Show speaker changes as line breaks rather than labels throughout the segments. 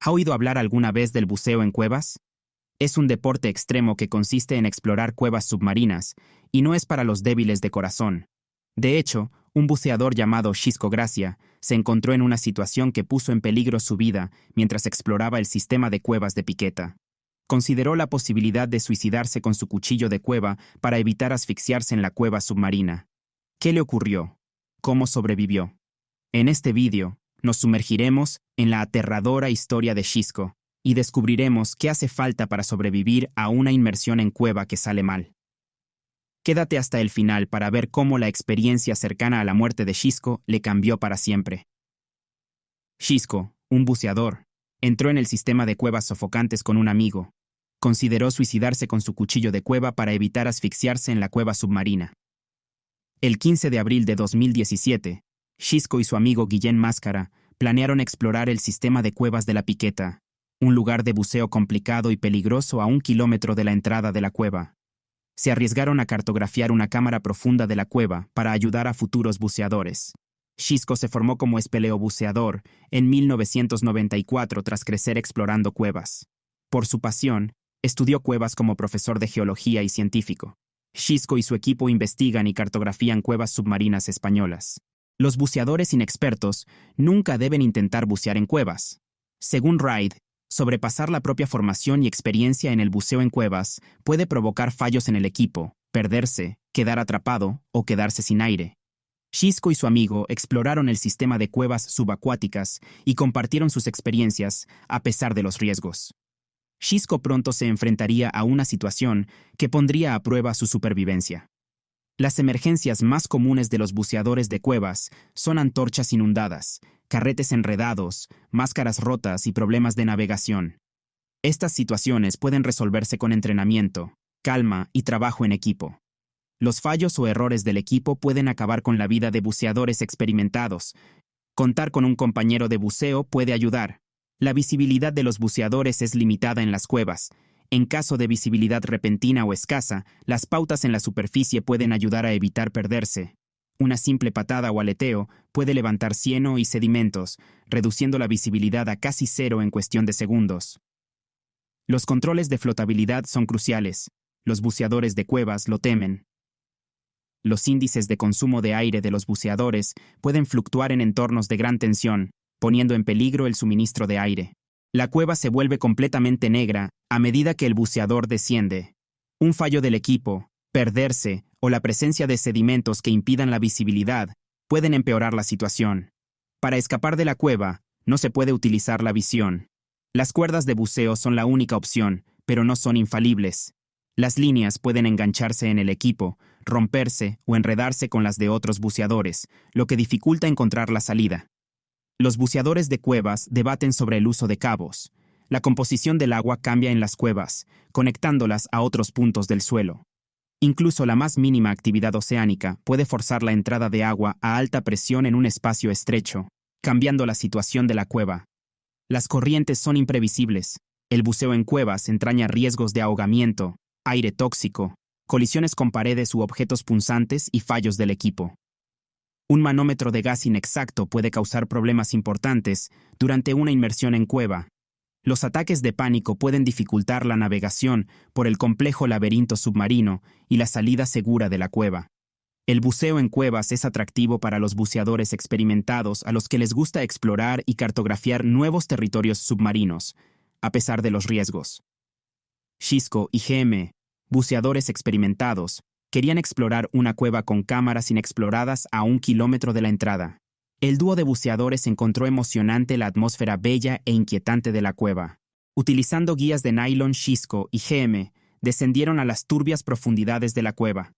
¿Ha oído hablar alguna vez del buceo en cuevas? Es un deporte extremo que consiste en explorar cuevas submarinas, y no es para los débiles de corazón. De hecho, un buceador llamado Xisco Gracia se encontró en una situación que puso en peligro su vida mientras exploraba el sistema de cuevas de Piqueta. Consideró la posibilidad de suicidarse con su cuchillo de cueva para evitar asfixiarse en la cueva submarina. ¿Qué le ocurrió? ¿Cómo sobrevivió? En este vídeo, nos sumergiremos en la aterradora historia de Xisco y descubriremos qué hace falta para sobrevivir a una inmersión en cueva que sale mal. Quédate hasta el final para ver cómo la experiencia cercana a la muerte de Xisco le cambió para siempre. Xisco, un buceador, entró en el sistema de cuevas sofocantes con un amigo. Consideró suicidarse con su cuchillo de cueva para evitar asfixiarse en la cueva submarina. El 15 de abril de 2017, Xisco y su amigo Guillén Máscara planearon explorar el sistema de cuevas de la Piqueta, un lugar de buceo complicado y peligroso a 1 kilómetro de la entrada de la cueva. Se arriesgaron a cartografiar una cámara profunda de la cueva para ayudar a futuros buceadores. Xisco se formó como espeleobuceador en 1994 tras crecer explorando cuevas. Por su pasión, estudió cuevas como profesor de geología y científico. Xisco y su equipo investigan y cartografían cuevas submarinas españolas. Los buceadores inexpertos nunca deben intentar bucear en cuevas. Según Reid, sobrepasar la propia formación y experiencia en el buceo en cuevas puede provocar fallos en el equipo, perderse, quedar atrapado o quedarse sin aire. Xisco y su amigo exploraron el sistema de cuevas subacuáticas y compartieron sus experiencias a pesar de los riesgos. Xisco pronto se enfrentaría a una situación que pondría a prueba su supervivencia. Las emergencias más comunes de los buceadores de cuevas son antorchas inundadas, carretes enredados, máscaras rotas y problemas de navegación. Estas situaciones pueden resolverse con entrenamiento, calma y trabajo en equipo. Los fallos o errores del equipo pueden acabar con la vida de buceadores experimentados. Contar con un compañero de buceo puede ayudar. La visibilidad de los buceadores es limitada en las cuevas. En caso de visibilidad repentina o escasa, las pautas en la superficie pueden ayudar a evitar perderse. Una simple patada o aleteo puede levantar cieno y sedimentos, reduciendo la visibilidad a casi cero en cuestión de segundos. Los controles de flotabilidad son cruciales. Los buceadores de cuevas lo temen. Los índices de consumo de aire de los buceadores pueden fluctuar en entornos de gran tensión, poniendo en peligro el suministro de aire. La cueva se vuelve completamente negra a medida que el buceador desciende. Un fallo del equipo, perderse o la presencia de sedimentos que impidan la visibilidad pueden empeorar la situación. Para escapar de la cueva, no se puede utilizar la visión. Las cuerdas de buceo son la única opción, pero no son infalibles. Las líneas pueden engancharse en el equipo, romperse o enredarse con las de otros buceadores, lo que dificulta encontrar la salida. Los buceadores de cuevas debaten sobre el uso de cabos. La composición del agua cambia en las cuevas, conectándolas a otros puntos del suelo. Incluso la más mínima actividad oceánica puede forzar la entrada de agua a alta presión en un espacio estrecho, cambiando la situación de la cueva. Las corrientes son imprevisibles. El buceo en cuevas entraña riesgos de ahogamiento, aire tóxico, colisiones con paredes u objetos punzantes y fallos del equipo. Un manómetro de gas inexacto puede causar problemas importantes durante una inmersión en cueva. Los ataques de pánico pueden dificultar la navegación por el complejo laberinto submarino y la salida segura de la cueva. El buceo en cuevas es atractivo para los buceadores experimentados a los que les gusta explorar y cartografiar nuevos territorios submarinos, a pesar de los riesgos. Xisco y GM, buceadores experimentados, querían explorar una cueva con cámaras inexploradas a 1 kilómetro de la entrada. El dúo de buceadores encontró emocionante la atmósfera bella e inquietante de la cueva. Utilizando guías de nylon, Xisco y GM descendieron a las turbias profundidades de la cueva.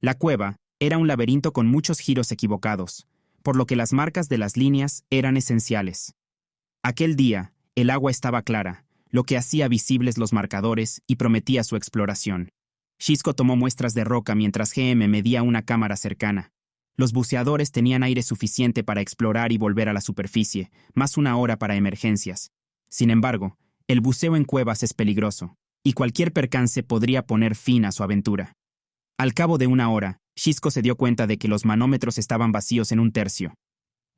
La cueva era un laberinto con muchos giros equivocados, por lo que las marcas de las líneas eran esenciales. Aquel día, el agua estaba clara, lo que hacía visibles los marcadores y prometía su exploración. Xisco tomó muestras de roca mientras GM medía una cámara cercana. Los buceadores tenían aire suficiente para explorar y volver a la superficie, más 1 hora para emergencias. Sin embargo, el buceo en cuevas es peligroso, y cualquier percance podría poner fin a su aventura. Al cabo de 1 hora, Xisco se dio cuenta de que los manómetros estaban vacíos en 1/3.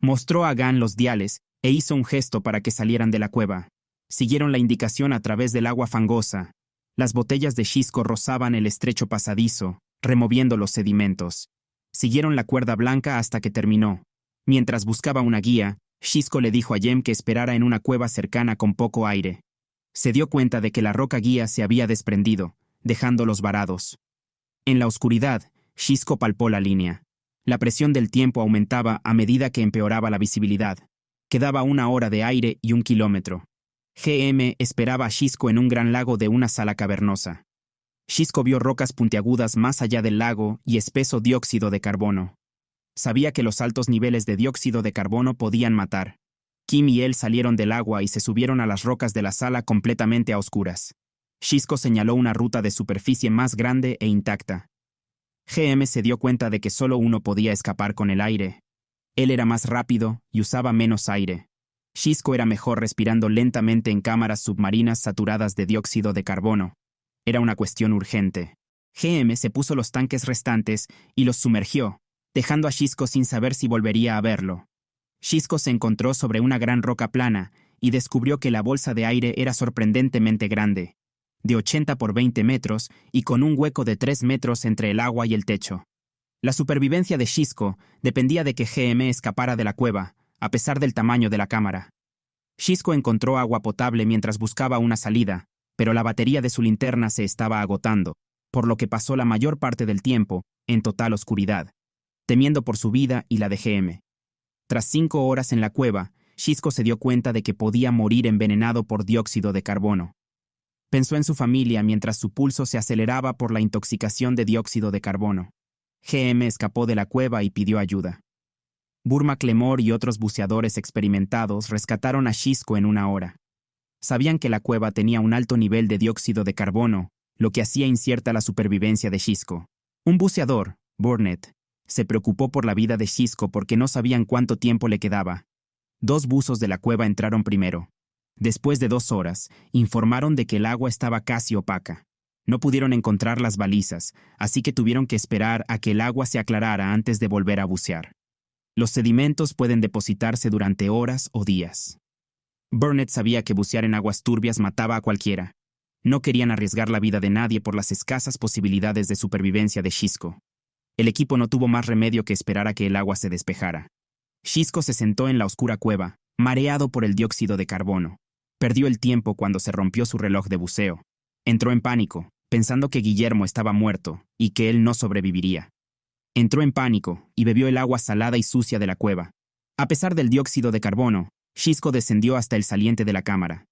Mostró a Gan los diales e hizo un gesto para que salieran de la cueva. Siguieron la indicación a través del agua fangosa. Las botellas de Xisco rozaban el estrecho pasadizo, removiendo los sedimentos. Siguieron la cuerda blanca hasta que terminó. Mientras buscaba una guía, Xisco le dijo a Jem que esperara en una cueva cercana con poco aire. Se dio cuenta de que la roca guía se había desprendido, dejándolos varados. En la oscuridad, Xisco palpó la línea. La presión del tiempo aumentaba a medida que empeoraba la visibilidad. Quedaba 1 hora de aire y 1 kilómetro. GM esperaba a Xisco en un gran lago de una sala cavernosa. Xisco vio rocas puntiagudas más allá del lago y espeso dióxido de carbono. Sabía que los altos niveles de dióxido de carbono podían matar. Kim y él salieron del agua y se subieron a las rocas de la sala completamente a oscuras. Xisco señaló una ruta de superficie más grande e intacta. GM se dio cuenta de que solo uno podía escapar con el aire. Él era más rápido y usaba menos aire. Xisco era mejor respirando lentamente en cámaras submarinas saturadas de dióxido de carbono. Era una cuestión urgente. GM se puso los tanques restantes y los sumergió, dejando a Xisco sin saber si volvería a verlo. Xisco se encontró sobre una gran roca plana y descubrió que la bolsa de aire era sorprendentemente grande, de 80 por 20 metros y con un hueco de 3 metros entre el agua y el techo. La supervivencia de Xisco dependía de que GM escapara de la cueva, a pesar del tamaño de la cámara. Xisco encontró agua potable mientras buscaba una salida, pero la batería de su linterna se estaba agotando, por lo que pasó la mayor parte del tiempo en total oscuridad, temiendo por su vida y la de GM. Tras 5 horas en la cueva, Xisco se dio cuenta de que podía morir envenenado por dióxido de carbono. Pensó en su familia mientras su pulso se aceleraba por la intoxicación de dióxido de carbono. GM escapó de la cueva y pidió ayuda. Burma Clemore y otros buceadores experimentados rescataron a Xisco en 1 hora. Sabían que la cueva tenía un alto nivel de dióxido de carbono, lo que hacía incierta la supervivencia de Xisco. Un buceador, Burnett, se preocupó por la vida de Xisco porque no sabían cuánto tiempo le quedaba. 2 buzos de la cueva entraron primero. Después de 2 horas, informaron de que el agua estaba casi opaca. No pudieron encontrar las balizas, así que tuvieron que esperar a que el agua se aclarara antes de volver a bucear. Los sedimentos pueden depositarse durante horas o días. Burnett sabía que bucear en aguas turbias mataba a cualquiera. No querían arriesgar la vida de nadie por las escasas posibilidades de supervivencia de Xisco. El equipo no tuvo más remedio que esperar a que el agua se despejara. Xisco se sentó en la oscura cueva, mareado por el dióxido de carbono. Perdió el tiempo cuando se rompió su reloj de buceo. Entró en pánico, pensando que Guillermo estaba muerto y que él no sobreviviría. Entró en pánico y bebió el agua salada y sucia de la cueva. A pesar del dióxido de carbono, Xisco descendió hasta el saliente de la cámara.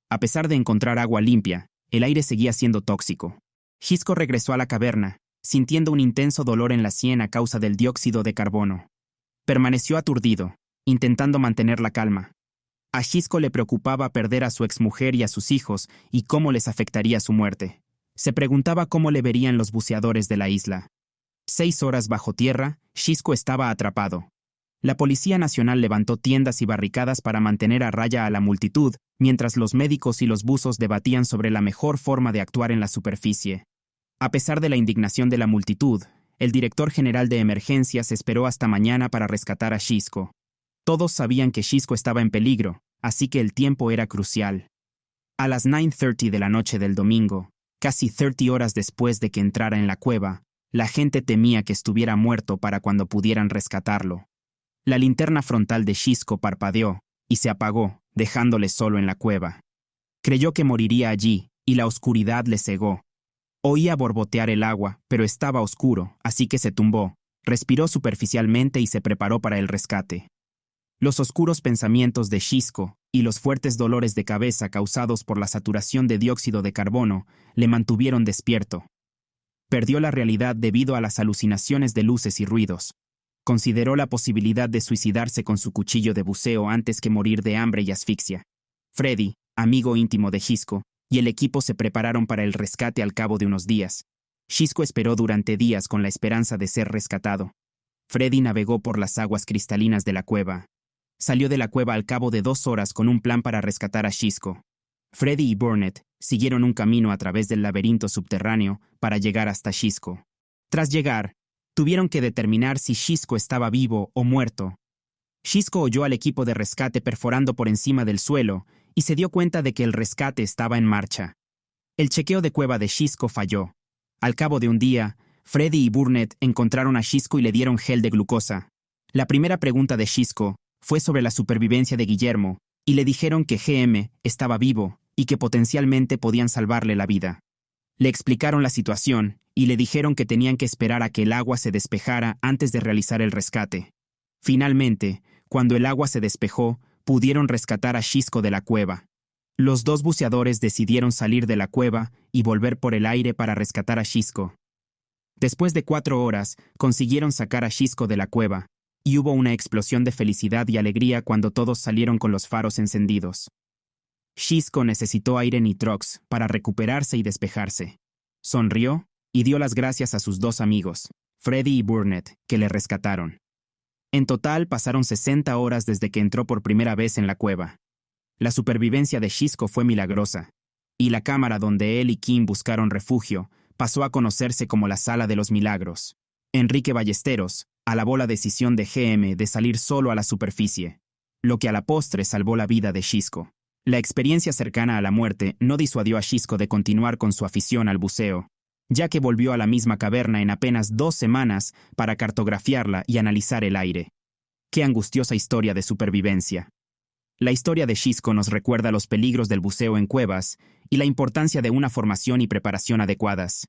A pesar de encontrar agua limpia, el aire seguía siendo tóxico. Xisco regresó a la caverna, sintiendo un intenso dolor en la sien a causa del dióxido de carbono. Permaneció aturdido, intentando mantener la calma. A Xisco le preocupaba perder a su exmujer y a sus hijos y cómo les afectaría su muerte. Se preguntaba cómo le verían los buceadores de la isla. 6 horas bajo tierra, Xisco estaba atrapado. La Policía Nacional levantó tiendas y barricadas para mantener a raya a la multitud, mientras los médicos y los buzos debatían sobre la mejor forma de actuar en la superficie. A pesar de la indignación de la multitud, el director general de emergencias esperó hasta mañana para rescatar a Xisco. Todos sabían que Xisco estaba en peligro, así que el tiempo era crucial. A las 9:30 de la noche del domingo, casi 30 horas después de que entrara en la cueva, la gente temía que estuviera muerto para cuando pudieran rescatarlo. La linterna frontal de Xisco parpadeó y se apagó, dejándole solo en la cueva. Creyó que moriría allí, y la oscuridad le cegó. Oía borbotear el agua, pero estaba oscuro, así que se tumbó, respiró superficialmente y se preparó para el rescate. Los oscuros pensamientos de Xisco y los fuertes dolores de cabeza causados por la saturación de dióxido de carbono le mantuvieron despierto. Perdió la realidad debido a las alucinaciones de luces y ruidos. Consideró la posibilidad de suicidarse con su cuchillo de buceo antes que morir de hambre y asfixia. Freddy, amigo íntimo de Xisco, y el equipo se prepararon para el rescate al cabo de unos días. Xisco esperó durante días con la esperanza de ser rescatado. Freddy navegó por las aguas cristalinas de la cueva. Salió de la cueva al cabo de 2 horas con un plan para rescatar a Xisco. Freddy y Burnett siguieron un camino a través del laberinto subterráneo para llegar hasta Xisco. Tras llegar, tuvieron que determinar si Xisco estaba vivo o muerto. Xisco oyó al equipo de rescate perforando por encima del suelo y se dio cuenta de que el rescate estaba en marcha. El chequeo de cueva de Xisco falló. Al cabo de un día, Freddy y Burnett encontraron a Xisco y le dieron gel de glucosa. La primera pregunta de Xisco fue sobre la supervivencia de Guillermo, y le dijeron que GM estaba vivo y que potencialmente podían salvarle la vida. Le explicaron la situación y le dijeron que tenían que esperar a que el agua se despejara antes de realizar el rescate. Finalmente, cuando el agua se despejó, pudieron rescatar a Xisco de la cueva. Los dos buceadores decidieron salir de la cueva y volver por el aire para rescatar a Xisco. Después de 4 horas, consiguieron sacar a Xisco de la cueva, y hubo una explosión de felicidad y alegría cuando todos salieron con los faros encendidos. Xisco necesitó aire nitrox para recuperarse y despejarse. Sonrió y dio las gracias a sus 2 amigos, Freddy y Burnett, que le rescataron. En total pasaron 60 horas desde que entró por primera vez en la cueva. La supervivencia de Xisco fue milagrosa, y la cámara donde él y Kim buscaron refugio pasó a conocerse como la Sala de los Milagros. Enrique Ballesteros alabó la decisión de GM de salir solo a la superficie, lo que a la postre salvó la vida de Xisco. La experiencia cercana a la muerte no disuadió a Xisco de continuar con su afición al buceo, ya que volvió a la misma caverna en apenas 2 semanas para cartografiarla y analizar el aire. ¡Qué angustiosa historia de supervivencia! La historia de Xisco nos recuerda los peligros del buceo en cuevas y la importancia de una formación y preparación adecuadas.